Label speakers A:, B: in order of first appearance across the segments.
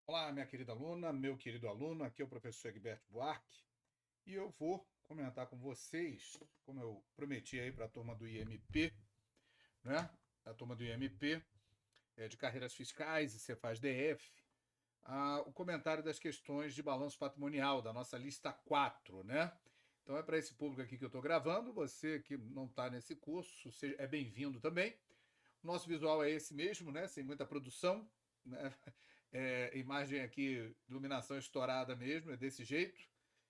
A: Olá, minha querida aluna, meu querido aluno, aqui é o professor Egberto Buarque e eu vou comentar com vocês, como eu prometi aí para a turma do IMP, né? A turma do IMP de carreiras fiscais e Cefaz DF, o comentário das questões de balanço patrimonial da nossa lista 4, né? Então é para esse público aqui que eu estou gravando. Você que não está nesse curso, é bem-vindo também. O nosso visual é esse mesmo, né? Sem muita produção, né? Imagem aqui, iluminação estourada mesmo, é desse jeito.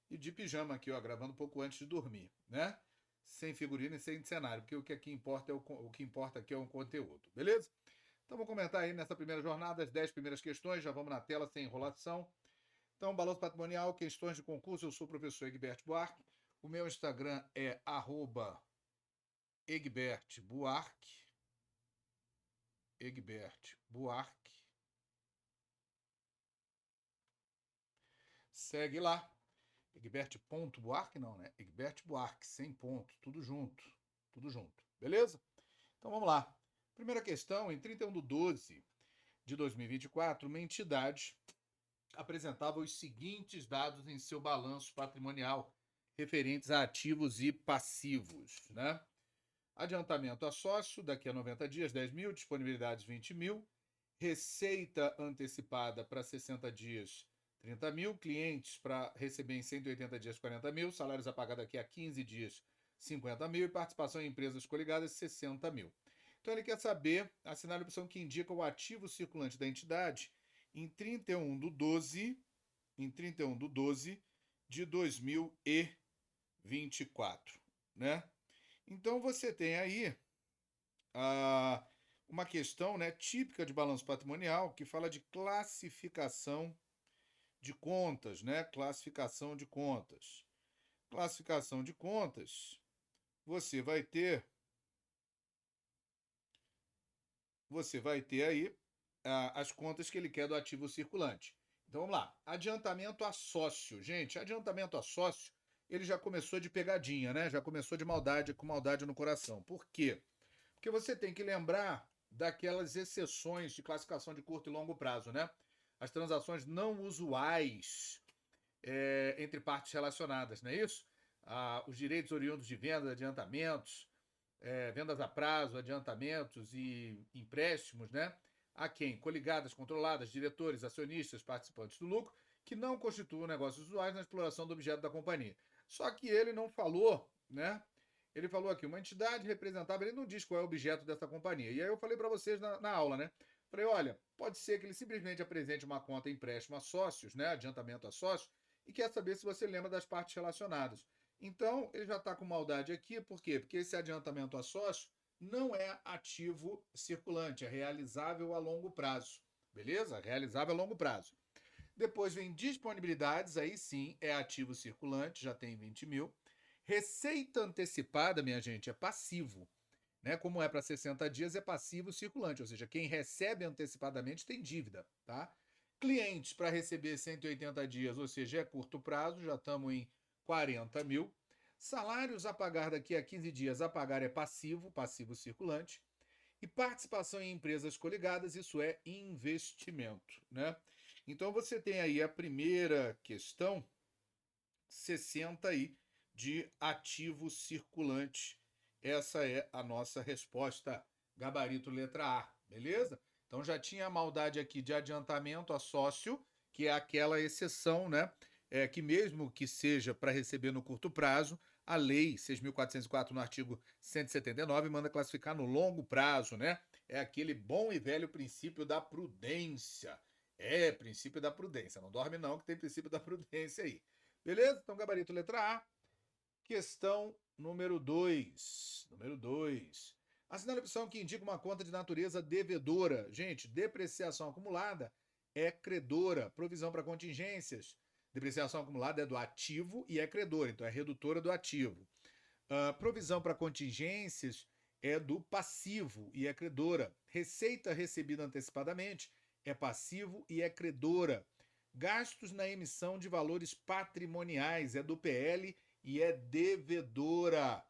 A: E de pijama aqui, ó, gravando um pouco antes de dormir, né? Sem figurino e sem cenário, porque o que aqui importa o que importa aqui é o conteúdo, beleza? Então vou comentar aí nessa primeira jornada as 10 primeiras questões, já vamos na tela sem enrolação. Então, balanço patrimonial, questões de concurso, eu sou o professor Egberto Buarque. O meu Instagram é @egbertbuarque, Egbert Buarque. Segue lá. Egbert.buarque não, né? Egbert Buarque, sem ponto, tudo junto. Tudo junto, beleza? Então vamos lá. Primeira questão, em 31/12 de 2024, uma entidade apresentava os seguintes dados em seu balanço patrimonial referentes a ativos e passivos, né? Adiantamento a sócio, daqui a 90 dias, 10 mil, disponibilidades 20 mil, receita antecipada para 60 dias, 30 mil, clientes para receber em 180 dias, 40 mil, salários a pagar daqui a 15 dias, 50 mil, e participação em empresas coligadas, 60 mil. Então ele quer saber, assinar a opção que indica o ativo circulante da entidade em 31/12, em 31/12 de 2024, né? Então você tem aí ah, uma questão, né, típica de balanço patrimonial que fala de classificação de contas, né? Classificação de contas. Classificação de contas, você vai ter, você vai ter aí as contas que ele quer do ativo circulante. Então vamos lá. Adiantamento a sócio. Gente, adiantamento a sócio, ele já começou de pegadinha, né? Já começou de maldade, com maldade no coração. Por quê? Porque você tem que lembrar daquelas exceções de classificação de curto e longo prazo, né? As transações não usuais entre partes relacionadas, não é isso? Os direitos oriundos de vendas, adiantamentos, vendas a prazo, adiantamentos e empréstimos, né? A quem? Coligadas, controladas, diretores, acionistas, participantes do lucro, que não constituam negócios usuais na exploração do objeto da companhia. Só que ele não falou, né? Ele falou aqui, uma entidade representável, ele não diz qual é o objeto dessa companhia. E aí eu falei para vocês na aula, né? Falei, olha, pode ser que ele simplesmente apresente uma conta empréstimo a sócios, né? Adiantamento a sócios, e quer saber se você lembra das partes relacionadas. Então, ele já está com maldade aqui, por quê? Porque esse adiantamento a sócio não é ativo circulante, é realizável a longo prazo. Beleza? Realizável a longo prazo. Depois vem disponibilidades, aí sim é ativo circulante, já tem 20 mil. Receita antecipada, minha gente, é passivo. Né? Como é para 60 dias, é passivo circulante, ou seja, quem recebe antecipadamente tem dívida. Tá? Clientes para receber 180 dias, ou seja, é curto prazo, já estamos em 40 mil. Salários a pagar daqui a 15 dias, a pagar é passivo, passivo circulante. E participação em empresas coligadas, isso é investimento, né? Então você tem aí a primeira questão, 60 aí de ativo circulante. Essa é a nossa resposta, gabarito letra A, beleza? Então já tinha a maldade aqui de adiantamento a sócio, que é aquela exceção, né? Que mesmo que seja para receber no curto prazo, a lei 6.404 no artigo 179 manda classificar no longo prazo, né? É aquele bom e velho princípio da prudência. É, princípio da prudência. Não dorme não, que tem princípio da prudência aí. Beleza? Então, gabarito letra A. Questão número 2. Número 2. Assinale a opção que indica uma conta de natureza devedora. Gente, depreciação acumulada é credora. Provisão para contingências. Depreciação acumulada é do ativo e é credora, então é redutora do ativo. Provisão para contingências é do passivo e é credora. Receita recebida antecipadamente é passivo e é credora. Gastos na emissão de valores patrimoniais é do PL e é devedora.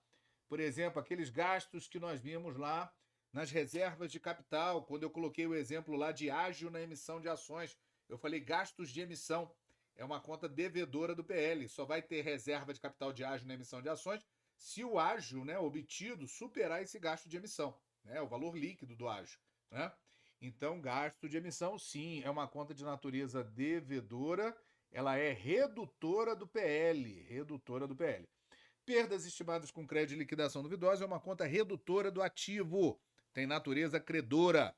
A: Por exemplo, aqueles gastos que nós vimos lá nas reservas de capital, quando eu coloquei o exemplo lá de ágio na emissão de ações, Eu falei gastos de emissão. É uma conta devedora do PL. Só vai ter reserva de capital de ágio na emissão de ações se o ágio, né, obtido superar esse gasto de emissão, né, o valor líquido do ágio, né? Então, gasto de emissão, sim, é uma conta de natureza devedora, ela é redutora do PL, redutora do PL. Perdas estimadas com crédito de liquidação duvidosa é uma conta redutora do ativo, tem natureza credora.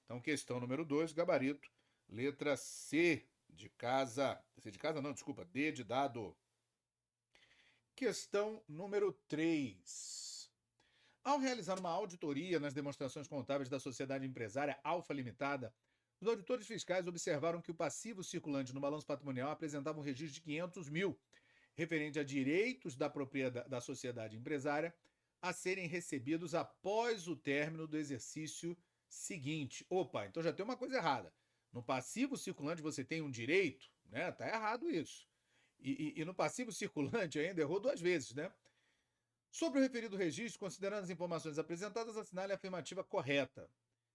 A: Então, questão número 2, gabarito, letra C de casa. C de casa não, desculpa, D de dado. Questão número 3. Ao realizar uma auditoria nas demonstrações contábeis da sociedade empresária Alfa Limitada, os auditores fiscais observaram que o passivo circulante no balanço patrimonial apresentava um registro de 500 mil, referente a direitos da propriedade da sociedade empresária a serem recebidos após o término do exercício seguinte. Opa, então já tem uma coisa errada. No passivo circulante você tem um direito, né? Tá errado isso. E no passivo circulante ainda errou 2 vezes, né? Sobre o referido registro, considerando as informações apresentadas, assinale a afirmativa correta.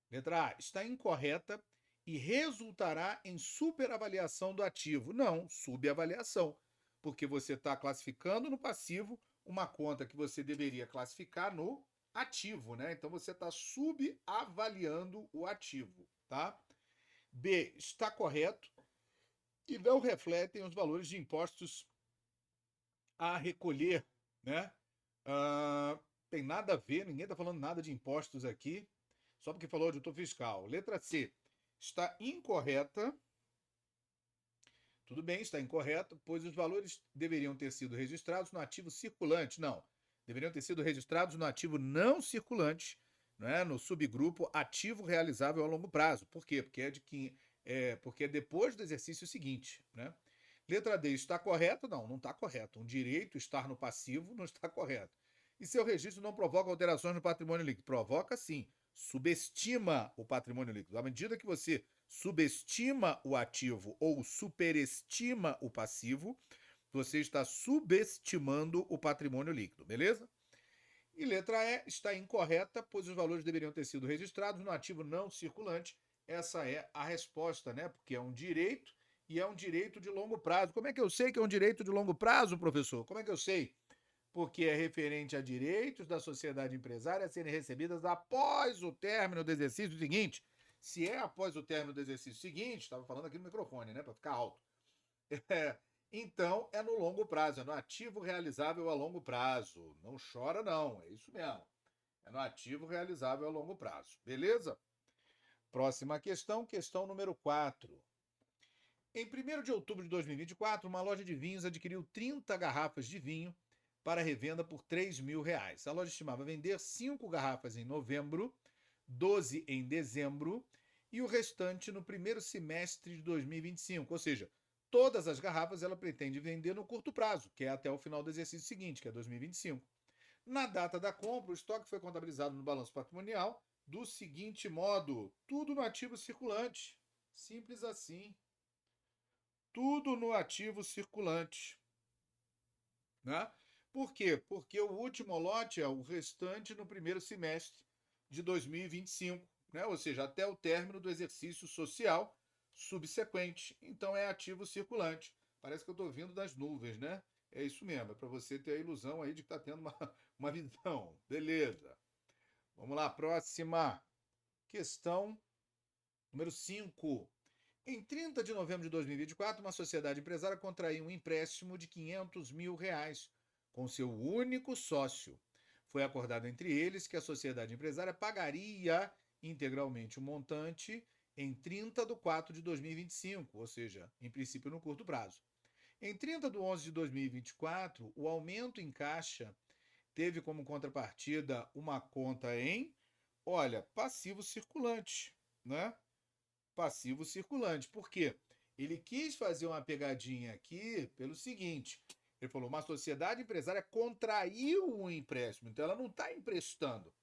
A: Letra A, está incorreta e resultará em superavaliação do ativo. Não, subavaliação, porque você está classificando no passivo uma conta que você deveria classificar no ativo, né? Então você está subavaliando o ativo, tá? B, está correto e não refletem os valores de impostos a recolher, né? Tem nada a ver, ninguém está falando nada de impostos aqui, só porque falou auditor fiscal. Letra C, está incorreta. Tudo bem, está incorreto, pois os valores deveriam ter sido registrados no ativo circulante. Não, deveriam ter sido registrados no ativo não circulante, né, no subgrupo ativo realizável a longo prazo. Por quê? Porque é depois do exercício seguinte, né? Letra D, está correto? Não, não está correto. Um direito estar no passivo não está correto. E seu registro não provoca alterações no patrimônio líquido? Provoca sim, subestima o patrimônio líquido. À medida que você subestima o ativo ou superestima o passivo, você está subestimando o patrimônio líquido, beleza? E letra E está incorreta, pois os valores deveriam ter sido registrados no ativo não circulante. Essa é a resposta, né? Porque é um direito e é um direito de longo prazo. Como é que eu sei que é um direito de longo prazo, professor? Como é que eu sei? Porque é referente a direitos da sociedade empresária a serem recebidas após o término do exercício seguinte. Se é após o término do exercício seguinte, estava falando aqui no microfone, né, para ficar alto. Então é no longo prazo, é no ativo realizável a longo prazo. Não chora, não, é isso mesmo. É no ativo realizável a longo prazo. Beleza? Próxima questão, questão número 4. Em 1º de outubro de 2024, uma loja de vinhos adquiriu 30 garrafas de vinho para revenda por R$ 3.000. A loja estimava vender 5 garrafas em novembro, 12 em dezembro e o restante no primeiro semestre de 2025. Ou seja, todas as garrafas ela pretende vender no curto prazo, que é até o final do exercício seguinte, que é 2025. Na data da compra, o estoque foi contabilizado no balanço patrimonial do seguinte modo: tudo no ativo circulante. Simples assim. Tudo no ativo circulante, né? Por quê? Porque o último lote é o restante no primeiro semestre de 2025, né? Ou seja, até o término do exercício social subsequente. Então é ativo circulante. Parece que eu estou vindo das nuvens, né? É isso mesmo, é para você ter a ilusão aí de que está tendo uma visão. Beleza. Vamos lá, próxima questão, número 5. Em 30 de novembro de 2024, uma sociedade empresária contraiu um empréstimo de R$ 500 mil com seu único sócio. Foi acordado entre eles que a sociedade empresária pagaria integralmente o montante em 30 de 4 de 2025, ou seja, em princípio no curto prazo. Em 30 de 11 de 2024, o aumento em caixa teve como contrapartida uma conta em, olha, passivo circulante, né? Passivo circulante. Por quê? Ele quis fazer uma pegadinha aqui pelo seguinte: ele falou, uma sociedade empresária contraiu um empréstimo, então ela não está emprestando.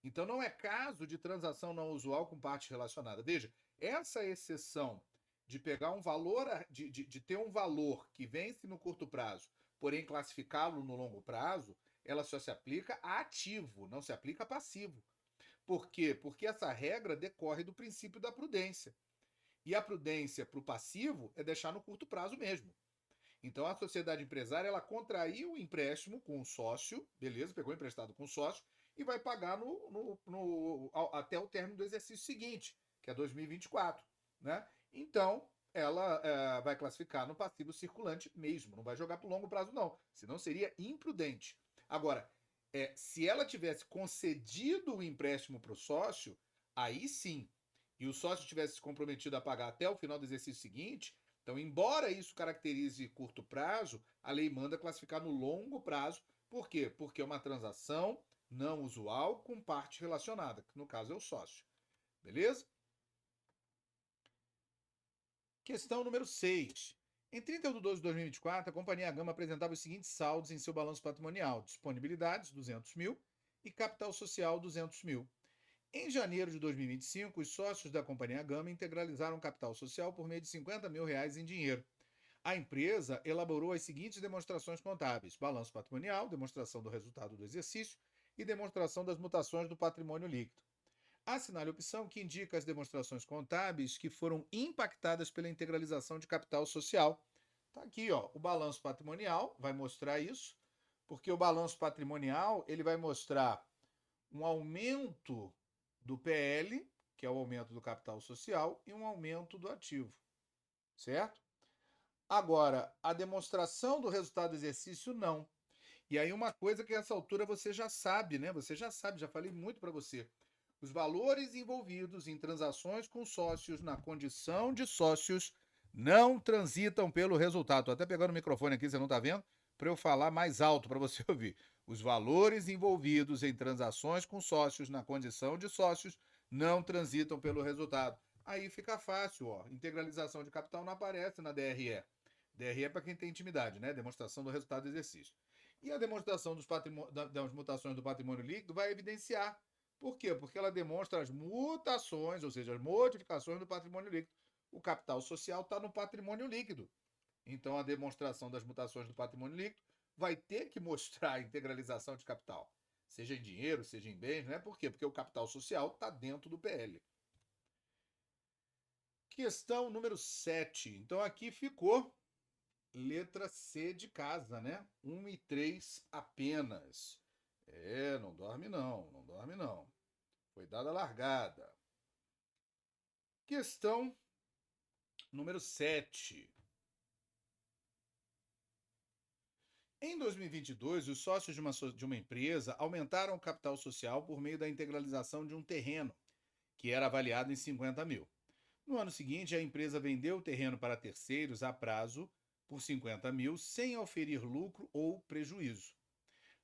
A: Então não é caso de transação não usual com parte relacionada. Veja, essa exceção de pegar um valor, de ter um valor que vence no curto prazo, porém classificá-lo no longo prazo, ela só se aplica a ativo, não se aplica a passivo. Por quê? Porque essa regra decorre do princípio da prudência. E a prudência para o passivo é deixar no curto prazo mesmo. Então, a sociedade empresária, ela contraiu o empréstimo com o sócio, beleza, pegou emprestado com o sócio, e vai pagar até o término do exercício seguinte, que é 2024, né? Então, ela vai classificar no passivo circulante mesmo, não vai jogar para o longo prazo, não, senão seria imprudente. Agora, se ela tivesse concedido o empréstimo para o sócio, aí sim, e o sócio tivesse se comprometido a pagar até o final do exercício seguinte, então, embora isso caracterize curto prazo, a lei manda classificar no longo prazo. Por quê? Porque é uma transação não usual com parte relacionada, que no caso é o sócio. Beleza? Questão número 6. Em 31 de 12 de 2024, a Companhia Gama apresentava os seguintes saldos em seu balanço patrimonial: disponibilidades, 200 mil, e capital social, 200 mil. Em janeiro de 2025, os sócios da Companhia Gama integralizaram o capital social por meio de 50 mil reais em dinheiro. A empresa elaborou as seguintes demonstrações contábeis: balanço patrimonial, demonstração do resultado do exercício e demonstração das mutações do patrimônio líquido. Assinale a opção que indica as demonstrações contábeis que foram impactadas pela integralização de capital social. Está aqui, ó, o balanço patrimonial vai mostrar isso, porque o balanço patrimonial ele vai mostrar um aumento do PL, que é o aumento do capital social, e um aumento do ativo, certo? Agora, a demonstração do resultado do exercício, não. E aí, uma coisa que a essa altura você já sabe, né? Você já sabe, já falei muito para você. Os valores envolvidos em transações com sócios na condição de sócios não transitam pelo resultado. Estou até pegando o microfone aqui, você não está vendo? Para eu falar mais alto para você ouvir. Os valores envolvidos em transações com sócios na condição de sócios não transitam pelo resultado. Aí fica fácil, ó. Integralização de capital não aparece na DRE. DRE é para quem tem intimidade, né? Demonstração do resultado do exercício. E a demonstração das mutações do patrimônio líquido vai evidenciar. Por quê? Porque ela demonstra as mutações, ou seja, as modificações do patrimônio líquido. O capital social está no patrimônio líquido. Então, a demonstração das mutações do patrimônio líquido vai ter que mostrar a integralização de capital, seja em dinheiro, seja em bens, né? Por quê? Porque o capital social está dentro do PL. Questão número 7. Então, aqui ficou letra C de casa, né? 1 e 3 apenas. Não dorme não, não dorme não. Foi dada a largada. Questão número 7. Em 2022, os sócios de uma empresa aumentaram o capital social por meio da integralização de um terreno, que era avaliado em 50 mil. No ano seguinte, a empresa vendeu o terreno para terceiros a prazo por 50 mil, sem oferir lucro ou prejuízo.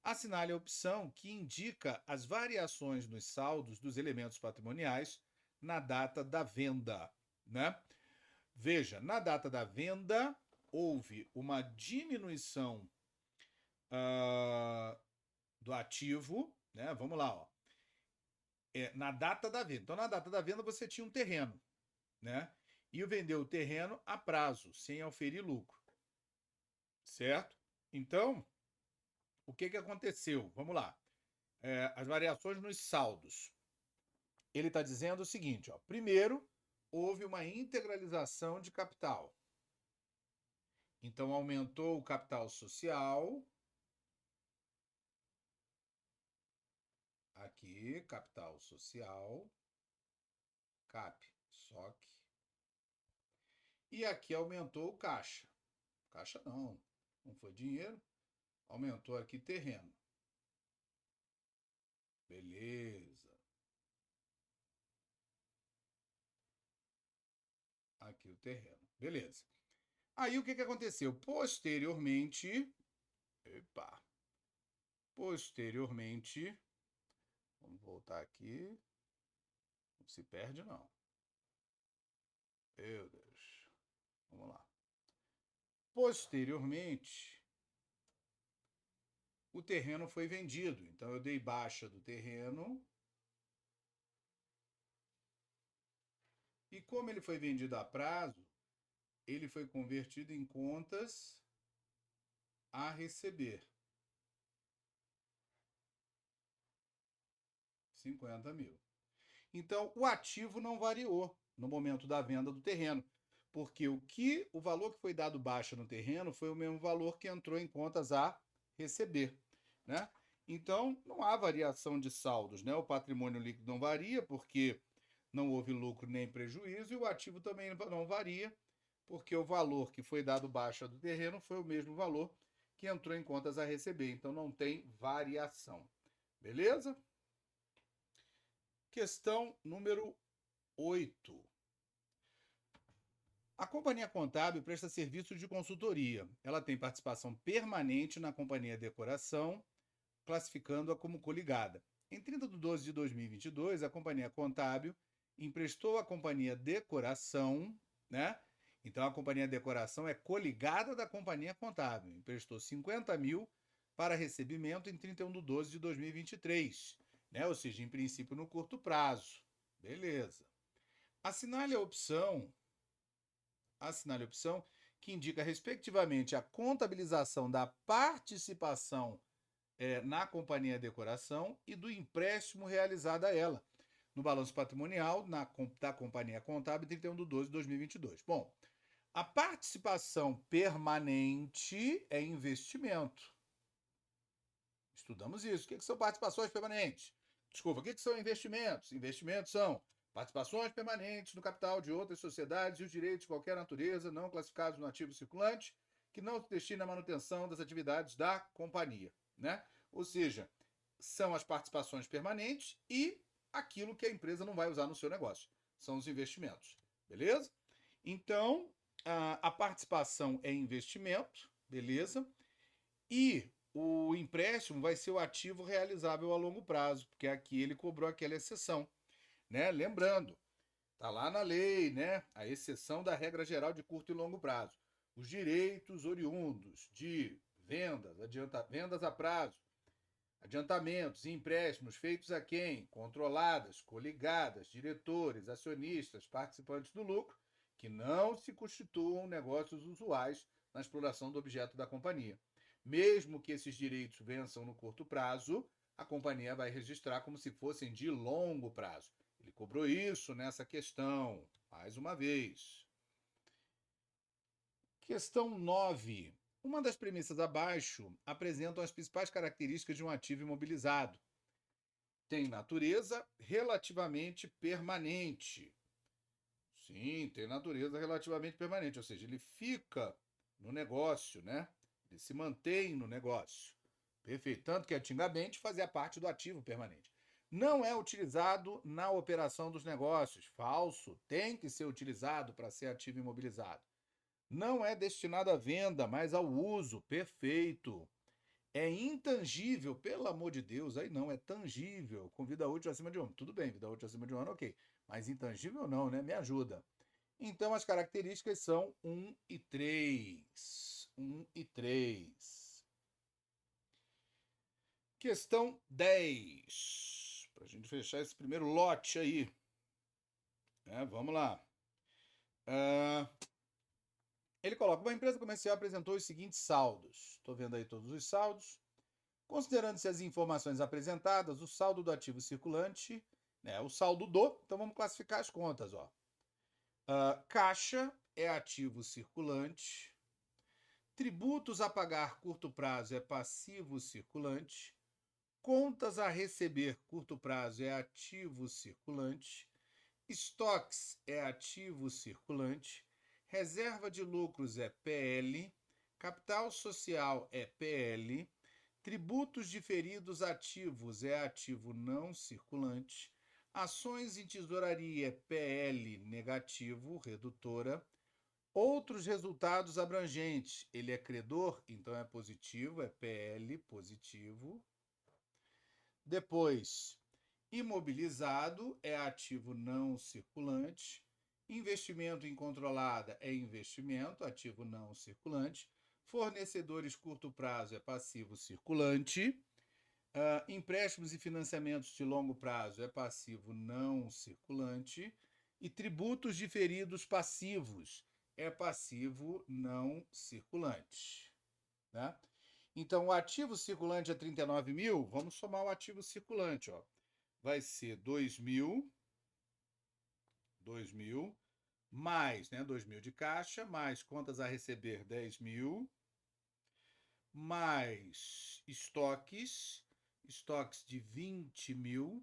A: Assinale a opção que indica as variações nos saldos dos elementos patrimoniais na data da venda, né? Veja, na data da venda houve uma diminuição do ativo, né? Vamos lá, ó. Na data da venda. Então, na data da venda você tinha um terreno, né? E vendeu o terreno a prazo, sem oferir lucro, certo? Então, o que aconteceu? Vamos lá. As variações nos saldos. Ele está dizendo o seguinte, ó. Primeiro, houve uma integralização de capital. Então, aumentou o capital social. Aqui, capital social. CAP, SOC. E aqui aumentou o caixa. Caixa não foi dinheiro. Aumentou aqui terreno. Beleza. Aqui o terreno. Beleza. Aí o que aconteceu? Posteriormente, vamos voltar aqui. Não se perde, não. Meu Deus. Vamos lá. Posteriormente, o terreno foi vendido. Então, eu dei baixa do terreno. E como ele foi vendido a prazo, ele foi convertido em contas a receber. 50 mil. Então, o ativo não variou. no momento da venda do terreno, porque o valor que foi dado baixa no terreno foi o mesmo valor que entrou em contas a receber, né? Então, não há variação de saldos, né? O patrimônio líquido não varia, porque não houve lucro nem prejuízo, e o ativo também não varia, porque o valor que foi dado baixa do terreno foi o mesmo valor que entrou em contas a receber. Então, não tem variação. Beleza? Questão número 8. A companhia contábil presta serviços de consultoria. Ela tem participação permanente na companhia Decoração, classificando-a como coligada. Em 30 de 12 de 2022, a companhia contábil emprestou à companhia Decoração, né? Então, a companhia Decoração é coligada da companhia contábil. Emprestou 50 mil para recebimento em 31 de 12 de 2023, né? Ou seja, em princípio, no curto prazo. Beleza. Assinale a opção que indica, respectivamente, a contabilização da participação na companhia Decoração e do empréstimo realizado a ela, no balanço patrimonial da companhia contábil, 31 de 12 de 2022. Bom, a participação permanente é investimento. Estudamos isso. O que são participações permanentes? Desculpa, o que são investimentos? Investimentos são participações permanentes no capital de outras sociedades e os direitos de qualquer natureza não classificados no ativo circulante que não se destina à manutenção das atividades da companhia, né? Ou seja, são as participações permanentes e aquilo que a empresa não vai usar no seu negócio. São os investimentos, beleza? Então, a participação é investimento, beleza? E o empréstimo vai ser o ativo realizável a longo prazo, porque aqui ele cobrou aquela exceção, né? Lembrando, tá lá na lei, né? A exceção da regra geral de curto e longo prazo. Os direitos oriundos de vendas, vendas a prazo, adiantamentos e empréstimos feitos a quem? Controladas, coligadas, diretores, acionistas, participantes do lucro, que não se constituam negócios usuais na exploração do objeto da companhia. Mesmo que esses direitos vençam no curto prazo, a companhia vai registrar como se fossem de longo prazo. Ele cobrou isso nessa questão, mais uma vez. Questão 9. Uma das premissas abaixo apresentam as principais características de um ativo imobilizado. Tem natureza relativamente permanente. Sim, tem natureza relativamente permanente, ou seja, ele fica no negócio, né? Ele se mantém no negócio. Perfeito. Tanto que antigamente fazia parte do ativo permanente. Não é utilizado na operação dos negócios. Falso. Tem que ser utilizado para ser ativo imobilizado. Não é destinado à venda, mas ao uso. Perfeito. É intangível, pelo amor de Deus, aí não, é tangível, com vida útil acima de 1 ano. Tudo bem, vida útil acima de 1 ano, ok. Mas intangível não, né? Me ajuda. Então, as características são 1 e 3. 1 e 3. Questão 10. Para a gente fechar esse primeiro lote aí. Vamos lá. Ele coloca, uma empresa comercial apresentou os seguintes saldos. Estou vendo aí todos os saldos. Considerando-se as informações apresentadas, o saldo do ativo circulante, né, o saldo do, então vamos classificar as contas, ó. Caixa é ativo circulante, tributos a pagar curto prazo é passivo circulante, contas a receber curto prazo é ativo circulante, estoques é ativo circulante, reserva de lucros é PL, capital social é PL, tributos diferidos ativos é ativo não circulante, ações em tesouraria é PL negativo, redutora, outros resultados abrangentes, ele é credor, então é positivo, é PL positivo. Depois, imobilizado é ativo não circulante, investimento em controlada é investimento, ativo não circulante, fornecedores curto prazo é passivo circulante, empréstimos e financiamentos de longo prazo é passivo não circulante, e tributos diferidos passivos é passivo não circulante, né? Então, o ativo circulante é 39 mil, vamos somar o ativo circulante, ó. Vai ser 2 mil 2.000, mais, né, 2.000 de caixa, mais contas a receber, 10.000, mais estoques de 20.000,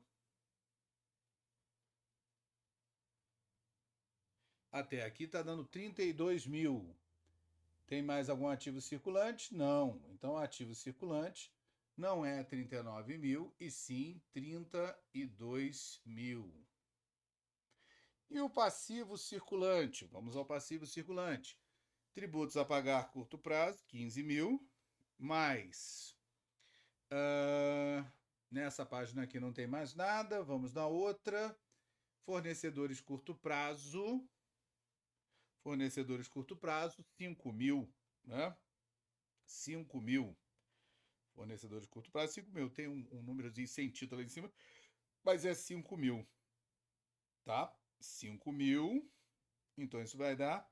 A: até aqui está dando 32.000. Tem mais algum ativo circulante? Não. Então, ativo circulante não é 39.000, e sim 32.000. E o passivo circulante? Vamos ao passivo circulante. Tributos a pagar a curto prazo, 15.000, mais... nessa página aqui não tem mais nada, vamos na outra. Fornecedores curto prazo. Fornecedores curto prazo, 5.000, né? 5.000. Fornecedores curto prazo, 5.000. Tem um númerozinho sem título lá em cima, mas é 5.000, tá? 5.000. Então, isso vai dar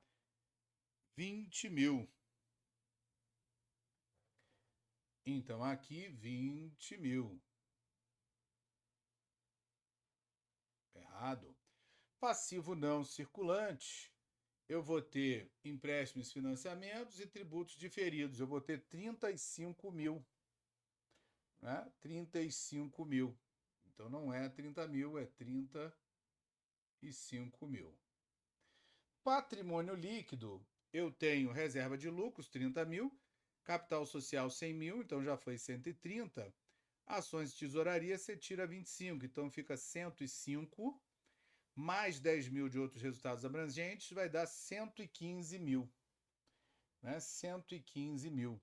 A: 20.000. Então, aqui, 20.000. Errado. Passivo não circulante. Eu vou ter empréstimos, financiamentos e tributos diferidos. Eu vou ter 35.000. Né? 35.000. Então, não é 30.000, é 35.000. Patrimônio líquido, eu tenho reserva de lucros, 30.000, capital social, 100.000, então já foi 130. Ações de tesouraria, você tira 25, então fica 105, mais 10.000 de outros resultados abrangentes, vai dar 115.000. Né? 115.000.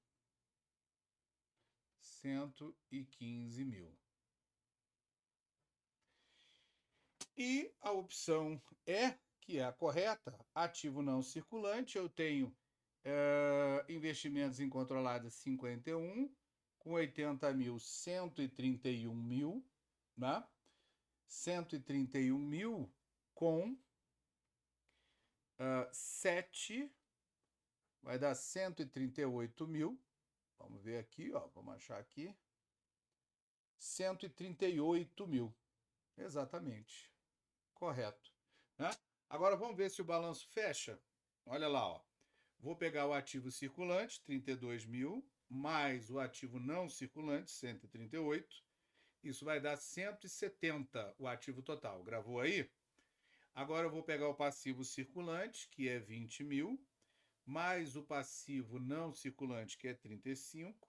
A: 115.000. E a opção E, que é a correta, ativo não circulante, eu tenho investimentos incontrolados 51, com 80.000, 131.000, né? 131.000 com 7, vai dar 138.000. Vamos ver aqui, ó, vamos achar aqui. 138.000, exatamente. Correto. Né? Agora vamos ver se o balanço fecha. Olha lá, ó. Vou pegar o ativo circulante, 32.000, mais o ativo não circulante, 138. Isso vai dar 170, o ativo total. Gravou aí? Agora eu vou pegar o passivo circulante, que é 20.000, mais o passivo não circulante, que é 35,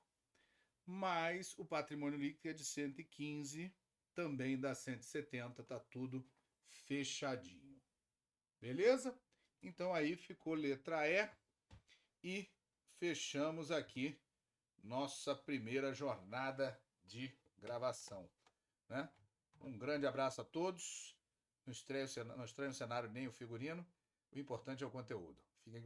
A: mais o patrimônio líquido, que é de 115, também dá 170, tá tudo fechadinho. Beleza? Então aí ficou letra E e fechamos aqui nossa primeira jornada de gravação, né? Um grande abraço a todos. Não estranhe o cenário nem o figurino. O importante é o conteúdo. Fiquem